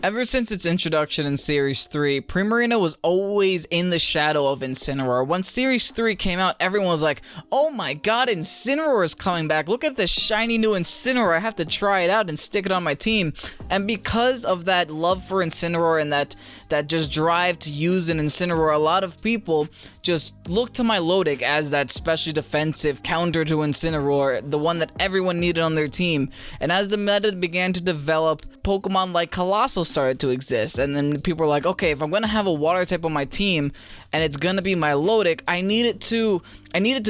Ever since its introduction in Series 3, Primarina was always in the shadow of Incineroar. When Series 3 came out, everyone was like, oh my god, Incineroar is coming back. Look at this shiny new Incineroar. I have to try it out and stick it on my team. And because of that love for Incineroar and that just drive to use an Incineroar, a lot of people just look to Milotic as that specially defensive counter to Incineroar, the one that everyone needed on their team. And as the meta began to develop, Pokemon like Coalossal started to exist, and then people were like, okay, if I'm gonna have a water type on my team and it's gonna be Milotic, I need it to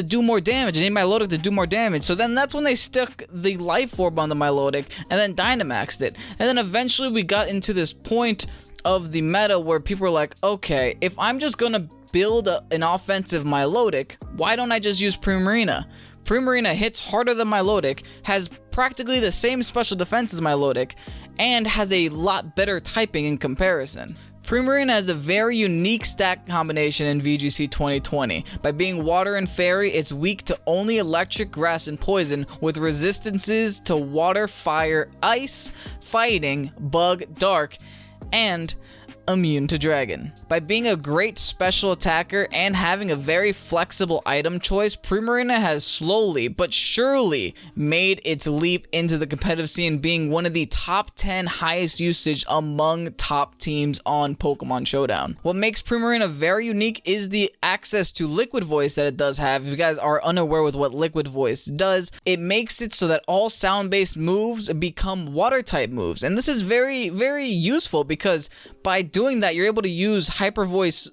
do more damage. I need Milotic to do more damage. So then that's when they stuck the Life Orb on the Milotic and then Dynamaxed it. And then eventually we got into this point of the meta where people were like, okay, if I'm just gonna build an offensive Milotic, why don't I just use Primarina? Primarina hits harder than Milotic, has practically the same special defense as Milotic, and has a lot better typing in comparison. Primarina has a very unique stat combination in VGC 2020. By being water and fairy, it's weak to only electric, grass, and poison, with resistances to water, fire, ice, fighting, bug, dark, and immune to dragon. By being a great special attacker and having a very flexible item choice, Primarina has slowly but surely made its leap into the competitive scene, being one of the top 10 highest usage among top teams on Pokemon Showdown. What makes Primarina very unique is the access to Liquid Voice that it does have. If you guys are unaware with what Liquid Voice does, it makes it so that all sound-based moves become water-type moves. And this is very, very useful because by doing that, you're able to use Hyper Voice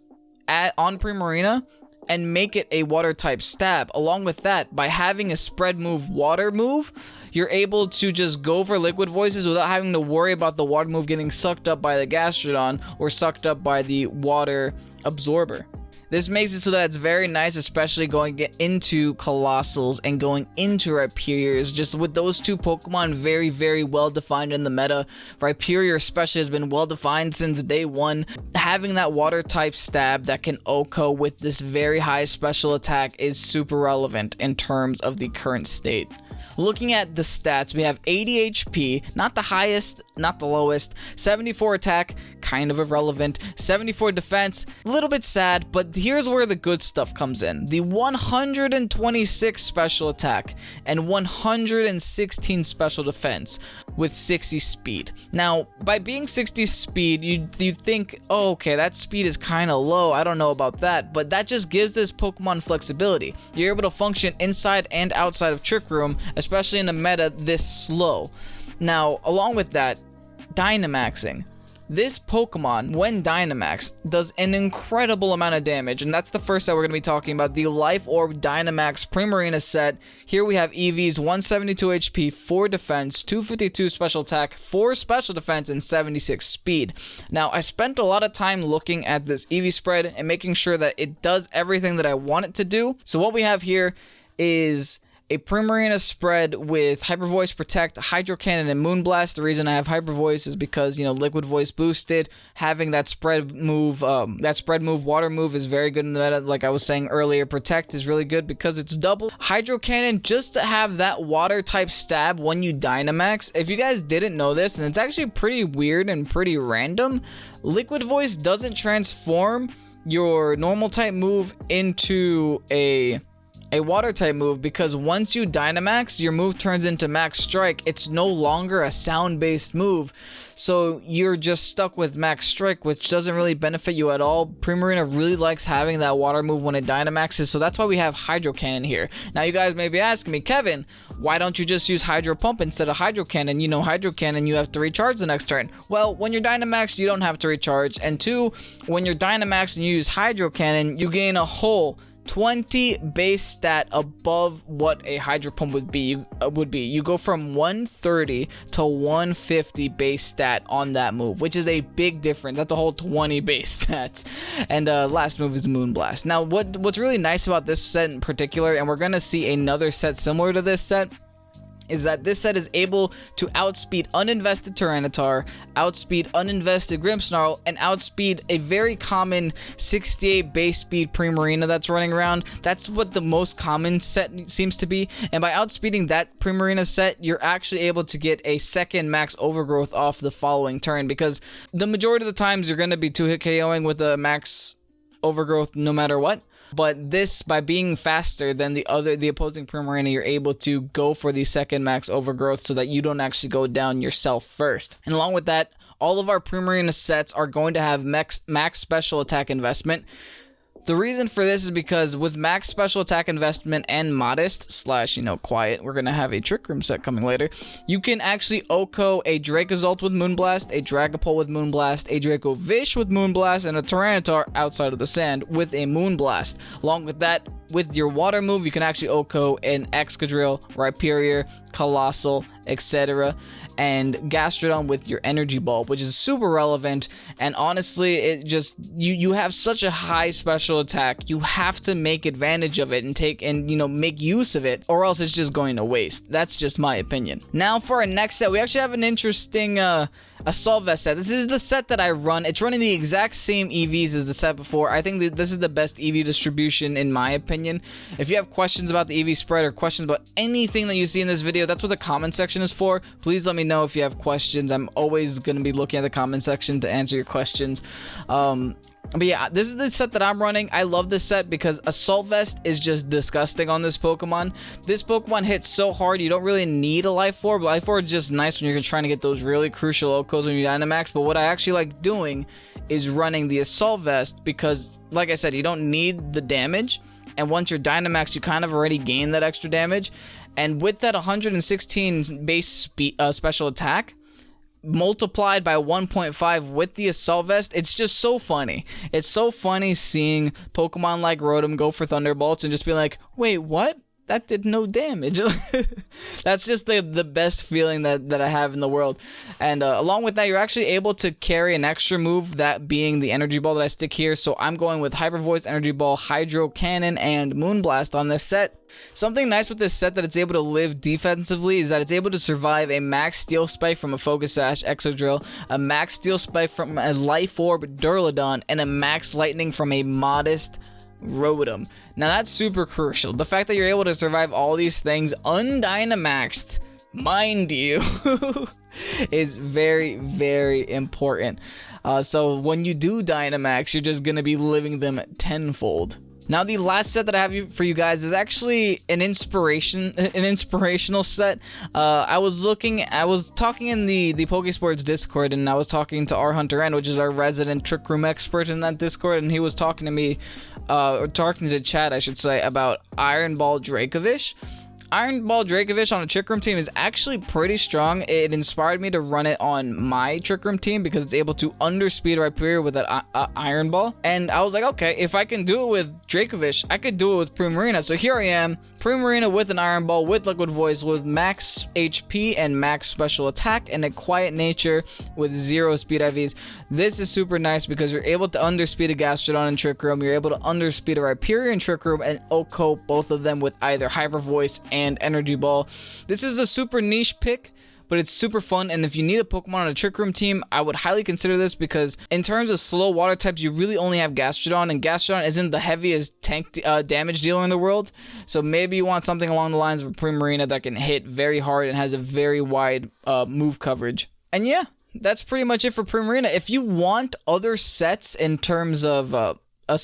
on Primarina and make it a water type stab. Along with that, by having a spread move water move, you're able to just go for Liquid Voices without having to worry about the water move getting sucked up by the Gastrodon or sucked up by the water absorber. This makes it so that it's very nice, especially going into Coalossals and going into Rhyperiors. Just with those two Pokemon very, very well defined in the meta. Rhyperior especially has been well defined since day one. Having that water type stab that can OHKO with this very high special attack is super relevant in terms of the current state. Looking at the stats, we have 80 HP, not the highest, not the lowest, 74 attack, kind of irrelevant, 74 defense, a little bit sad, but here's where the good stuff comes in. The 126 special attack and 116 special defense with 60 speed. Now, by being 60 speed, you think, oh, okay, that speed is kind of low, I don't know about that, but that just gives this Pokemon flexibility. You're able to function inside and outside of Trick Room, especially in a meta this slow. Now, along with that, Dynamaxing. This Pokemon, when Dynamax, does an incredible amount of damage, and that's the first that we're going to be talking about, the Life Orb Dynamax Primarina set. Here we have EVs, 172 HP, 4 defense, 252 special attack, 4 special defense, and 76 speed. Now, I spent a lot of time looking at this EV spread and making sure that it does everything that I want it to do. So what we have here is a Primarina spread with Hyper Voice, Protect, Hydro Cannon, and Moonblast. The reason I have Hyper Voice is because, you know, Liquid Voice boosted. Having that spread move, water move is very good in the meta. Like I was saying earlier, Protect is really good because it's double. Hydro Cannon, just to have that water type stab when you Dynamax. If you guys didn't know this, and it's actually pretty weird and pretty random, Liquid Voice doesn't transform your normal type move into a water type move, because once you Dynamax, your move turns into Max Strike. It's no longer a sound based move, so you're just stuck with Max Strike, which doesn't really benefit you at all. Primarina really likes having that water move when it Dynamaxes, so that's why we have Hydro Cannon here. Now you guys may be asking me, Kevin, why don't you just use Hydro Pump instead of Hydro Cannon? You know, Hydro Cannon, you have to recharge the next turn. Well, when you're Dynamax, you don't have to recharge, and 2, when you're Dynamax and you use Hydro Cannon, you gain a whole 20 base stat above what a Hydro Pump would be. You go from 130 to 150 base stat on that move, which is a big difference. That's a whole 20 base stats. And last move is Moonblast. Now, what's really nice about this set in particular, and we're gonna see another set similar to this set, is that this set is able to outspeed Uninvested Tyranitar, outspeed Uninvested Grimmsnarl, and outspeed a very common 68 base speed Primarina that's running around. That's what the most common set seems to be, and by outspeeding that Primarina set, you're actually able to get a second Max Overgrowth off the following turn, because the majority of the times you're going to be 2-hit KOing with a Max Overgrowth no matter what. But this, by being faster than the opposing Primarina, you're able to go for the second Max Overgrowth so that you don't actually go down yourself first. And along with that, all of our Primarina sets are going to have max special attack investment. The reason for this is because with max special attack investment and modest slash, quiet, we're going to have a Trick Room set coming later. You can actually OHKO a Dracozolt with Moonblast, a Dragapult with Moonblast, a Dracovish with Moonblast, and a Tyranitar outside of the sand with a Moonblast. Along with that, with your water move, you can actually OHKO an Excadrill, Rhyperior, Coalossal, etc. and Gastrodon with your Energy Ball, which is super relevant. And honestly, it just you have such a high special attack. You have to make advantage of it and make use of it, or else it's just going to waste. That's just my opinion. Now for our next set, we actually have an interesting Assault Vest set. This is the set that I run. It's running the exact same EVs as the set before. I think that this is the best EV distribution in my opinion. If you have questions about the EV spread or questions about anything that you see in this video, that's what the comment section is for. Please let me know if you have questions. I'm always going to be looking at the comment section to answer your questions. But yeah, this is the set that I'm running. I love this set because Assault Vest is just disgusting on this Pokemon. This Pokemon hits so hard, you don't really need a Life Orb. Life Orb is just nice when you're trying to get those really crucial OHKOs when you Dynamax. But what I actually like doing is running the Assault Vest because, like I said, you don't need the damage. And once you're Dynamax, you kind of already gain that extra damage. And with that 116 base special attack, multiplied by 1.5 with the Assault Vest, it's just so funny. It's so funny seeing Pokemon like Rotom go for Thunderbolts and just be like, wait, what? That did no damage. That's just the best feeling that I have in the world. And along with that, you're actually able to carry an extra move, that being the Energy Ball that I stick here. So I'm going with Hyper Voice, Energy Ball, Hydro Cannon, and Moonblast on this set. Something nice with this set that it's able to live defensively is that it's able to survive a Max Steel Spike from a Focus Sash Excadrill, a Max Steel Spike from a Life Orb Duraludon, and a Max Lightning from a modest Rotom. Now that's super crucial. The fact that you're able to survive all these things undynamaxed, mind you, is very, very important. So when you do Dynamax, you're just gonna be living them tenfold. Now the last set that I have for you guys is actually an inspirational set. I was talking in the Pokésports Discord, and I was talking to our Hunter N, which is our resident Trick Room expert in that Discord, and he was talking to me, or talking to chat, I should say, about Iron Ball Dracovish. Iron Ball Dracovish on a Trick Room team is actually pretty strong. It inspired me to run it on my Trick Room team because it's able to underspeed Rhyperior with that Iron Ball. And I was like, okay, if I can do it with Dracovish, I could do it with Primarina. So here I am, Primarina with an Iron Ball, with Liquid Voice, with max HP and max special attack, and a quiet nature with 0 speed IVs. This is super nice because you're able to underspeed a Gastrodon in Trick Room, you're able to underspeed a Rhyperior in Trick Room, and OHKO both of them with either Hyper Voice and Energy Ball. This is a super niche pick, but it's super fun, and if you need a Pokemon on a Trick Room team, I would highly consider this because in terms of slow water types, you really only have Gastrodon, and Gastrodon isn't the heaviest tank damage dealer in the world, so maybe you want something along the lines of a Primarina that can hit very hard and has a very wide move coverage. And yeah, that's pretty much it for Primarina. If you want other sets in terms of a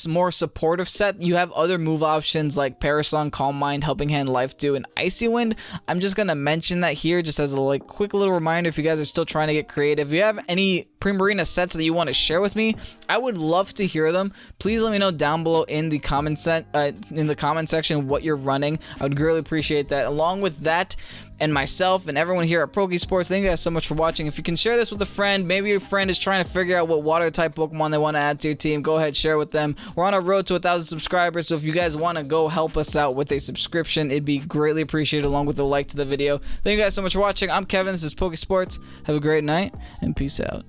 more supportive set, you have other move options like Parasong, Calm Mind, Helping Hand, Life Dew, and Icy Wind. I'm just gonna mention that here just as a quick little reminder if you guys are still trying to get creative. If you have any Primarina sets that you want to share with me, I would love to hear them. Please let me know down below in the comment section what you're running. I would greatly appreciate that. Along with that, and myself and everyone here at Pokésports, thank you guys so much for watching. If you can share this with a friend, maybe your friend is trying to figure out what water type Pokemon they want to add to your team, go ahead, share with them. We're on our road to 1,000 subscribers, so if you guys want to go help us out with a subscription, it'd be greatly appreciated, along with a like to the video. Thank you guys so much for watching. I'm Kevin, this is Pokésports. Have a great night, and peace out.